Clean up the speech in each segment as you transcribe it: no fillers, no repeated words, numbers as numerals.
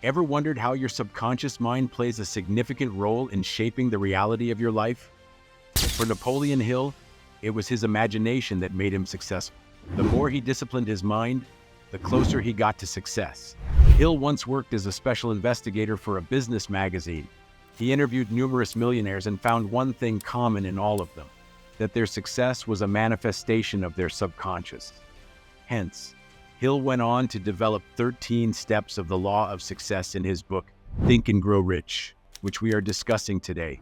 Ever wondered how your subconscious mind plays a significant role in shaping the reality of your life? For Napoleon Hill, it was his imagination that made him successful. The more he disciplined his mind, the closer he got to success. Hill once worked as a special investigator for a business magazine. He interviewed numerous millionaires and found one thing common in all of them: that their success was a manifestation of their subconscious. Hence, Hill went on to develop 13 steps of the law of success in his book, Think and Grow Rich, which we are discussing today.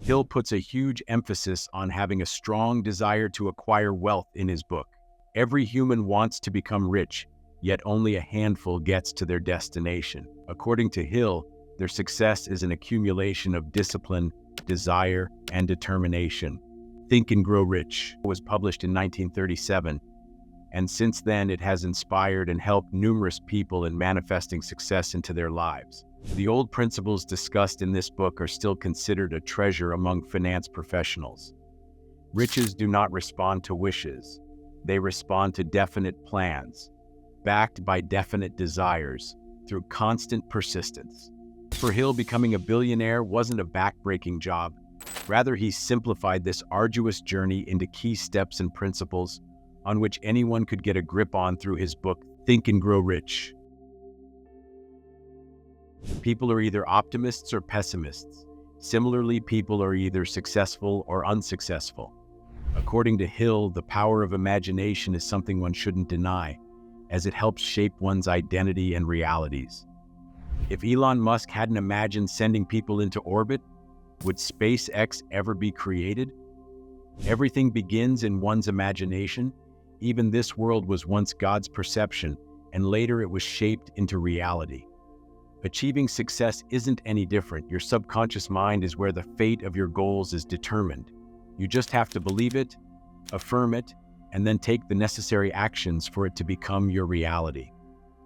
Hill puts a huge emphasis on having a strong desire to acquire wealth in his book. Every human wants to become rich, yet only a handful gets to their destination. According to Hill, their success is an accumulation of discipline, desire, and determination. Think and Grow Rich was published in 1937, and since then it has inspired and helped numerous people in manifesting success into their lives. The old principles discussed in this book are still considered a treasure among finance professionals. Riches do not respond to wishes. They respond to definite plans, backed by definite desires, through constant persistence. For Hill, becoming a billionaire wasn't a back-breaking job. Rather, he simplified this arduous journey into key steps and principles on which anyone could get a grip on through his book, Think and Grow Rich. People are either optimists or pessimists. Similarly, people are either successful or unsuccessful. According to Hill, the power of imagination is something one shouldn't deny, as it helps shape one's identity and realities. If Elon Musk hadn't imagined sending people into orbit, would SpaceX ever be created? Everything begins in one's imagination. Even this world was once God's perception, and later it was shaped into reality. Achieving success isn't any different. Your subconscious mind is where the fate of your goals is determined. You just have to believe it, affirm it, and then take the necessary actions for it to become your reality.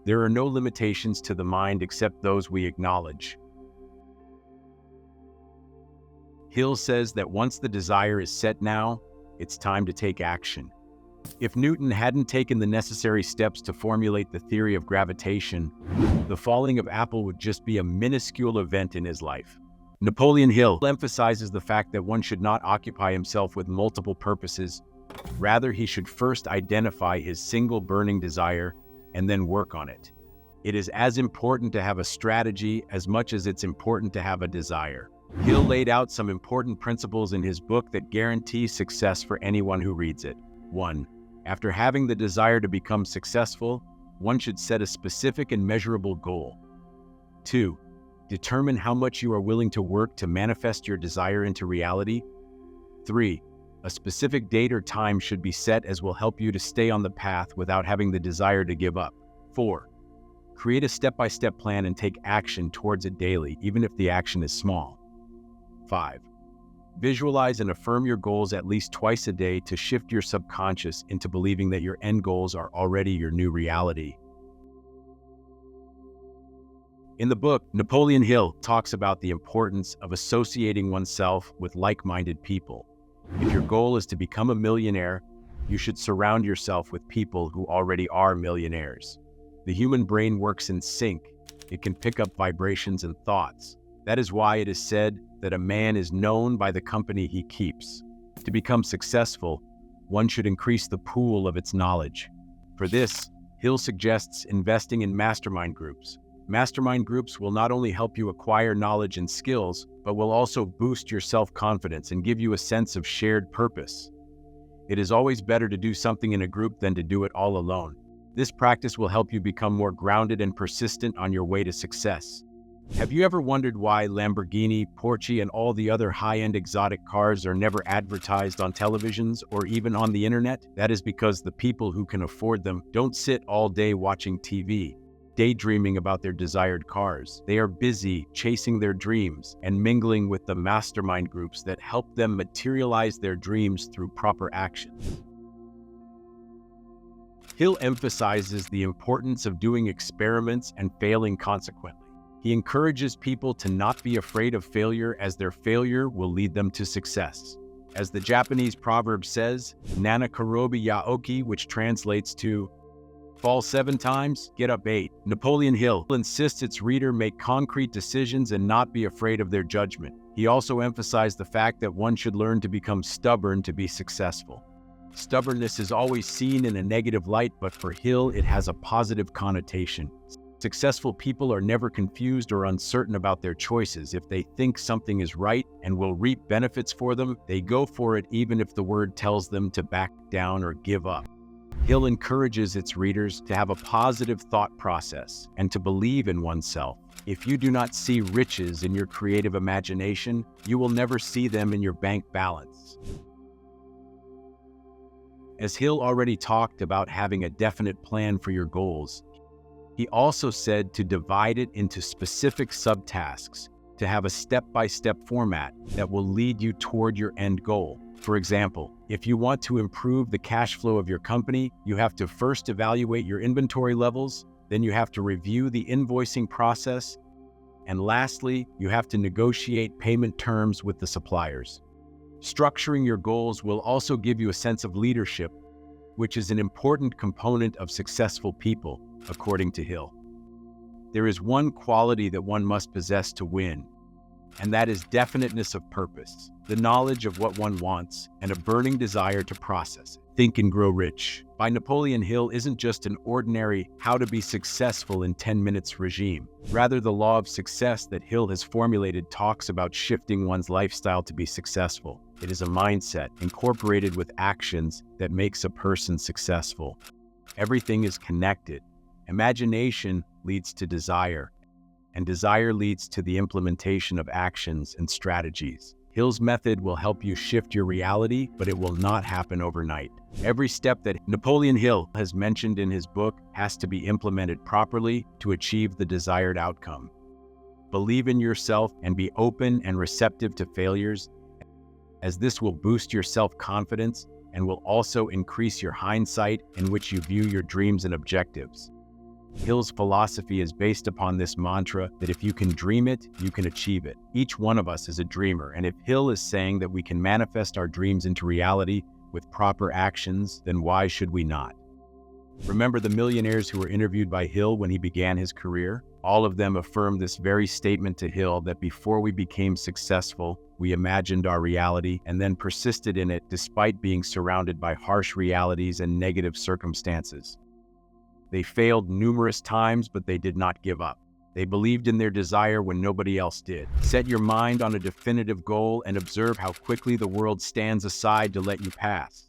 There are no limitations to the mind except those we acknowledge. Hill says that once the desire is set now, it's time to take action. If Newton hadn't taken the necessary steps to formulate the theory of gravitation, the falling of Apple would just be a minuscule event in his life. Napoleon Hill emphasizes the fact that one should not occupy himself with multiple purposes. Rather, he should first identify his single burning desire and then work on it. It is as important to have a strategy as much as it's important to have a desire. Hill laid out some important principles in his book that guarantee success for anyone who reads it. 1. After having the desire to become successful, one should set a specific and measurable goal. 2. Determine how much you are willing to work to manifest your desire into reality. 3. A specific date or time should be set as will help you to stay on the path without having the desire to give up. 4. Create a step-by-step plan and take action towards it daily, even if the action is small. 5. Visualize and affirm your goals at least twice a day to shift your subconscious into believing that your end goals are already your new reality. In the book, Napoleon Hill talks about the importance of associating oneself with like-minded people. If your goal is to become a millionaire, you should surround yourself with people who already are millionaires. The human brain works in sync. It can pick up vibrations and thoughts. That is why it is said that a man is known by the company he keeps. To become successful, one should increase the pool of its knowledge. For this, Hill suggests investing in mastermind groups. Mastermind groups will not only help you acquire knowledge and skills, but will also boost your self-confidence and give you a sense of shared purpose. It is always better to do something in a group than to do it all alone. This practice will help you become more grounded and persistent on your way to success. Have you ever wondered why Lamborghini, Porsche, and all the other high-end exotic cars are never advertised on televisions or even on the internet? That is because the people who can afford them don't sit all day watching TV, daydreaming about their desired cars. They are busy chasing their dreams and mingling with the mastermind groups that help them materialize their dreams through proper actions. Hill emphasizes the importance of doing experiments and failing consequently. He encourages people to not be afraid of failure, as their failure will lead them to success. As the Japanese proverb says, "Nana karobi ya oki," which translates to, Fall 7 times, get up 8. Napoleon Hill insists its reader make concrete decisions and not be afraid of their judgment. He also emphasized the fact that one should learn to become stubborn to be successful. Stubbornness is always seen in a negative light, but for Hill, it has a positive connotation. Successful people are never confused or uncertain about their choices. If they think something is right and will reap benefits for them, they go for it even if the word tells them to back down or give up. Hill encourages its readers to have a positive thought process and to believe in oneself. If you do not see riches in your creative imagination, you will never see them in your bank balance. As Hill already talked about having a definite plan for your goals, he also said to divide it into specific subtasks, to have a step-by-step format that will lead you toward your end goal. For example, if you want to improve the cash flow of your company, you have to first evaluate your inventory levels, then you have to review the invoicing process, and lastly, you have to negotiate payment terms with the suppliers. Structuring your goals will also give you a sense of leadership, which is an important component of successful people, according to Hill. There is one quality that one must possess to win, and that is definiteness of purpose, the knowledge of what one wants, and a burning desire to process it. Think and Grow Rich by Napoleon Hill isn't just an ordinary how to be successful in 10 minutes regime. Rather, the law of success that Hill has formulated talks about shifting one's lifestyle to be successful. It is a mindset incorporated with actions that makes a person successful. Everything is connected. Imagination leads to desire, and desire leads to the implementation of actions and strategies. Hill's method will help you shift your reality, but it will not happen overnight. Every step that Napoleon Hill has mentioned in his book has to be implemented properly to achieve the desired outcome. Believe in yourself and be open and receptive to failures, as this will boost your self-confidence and will also increase your hindsight in which you view your dreams and objectives. Hill's philosophy is based upon this mantra that if you can dream it, you can achieve it. Each one of us is a dreamer, and if Hill is saying that we can manifest our dreams into reality with proper actions, then why should we not? Remember the millionaires who were interviewed by Hill when he began his career? All of them affirmed this very statement to Hill that before we became successful, we imagined our reality and then persisted in it despite being surrounded by harsh realities and negative circumstances. They failed numerous times, but they did not give up. They believed in their desire when nobody else did. Set your mind on a definitive goal and observe how quickly the world stands aside to let you pass.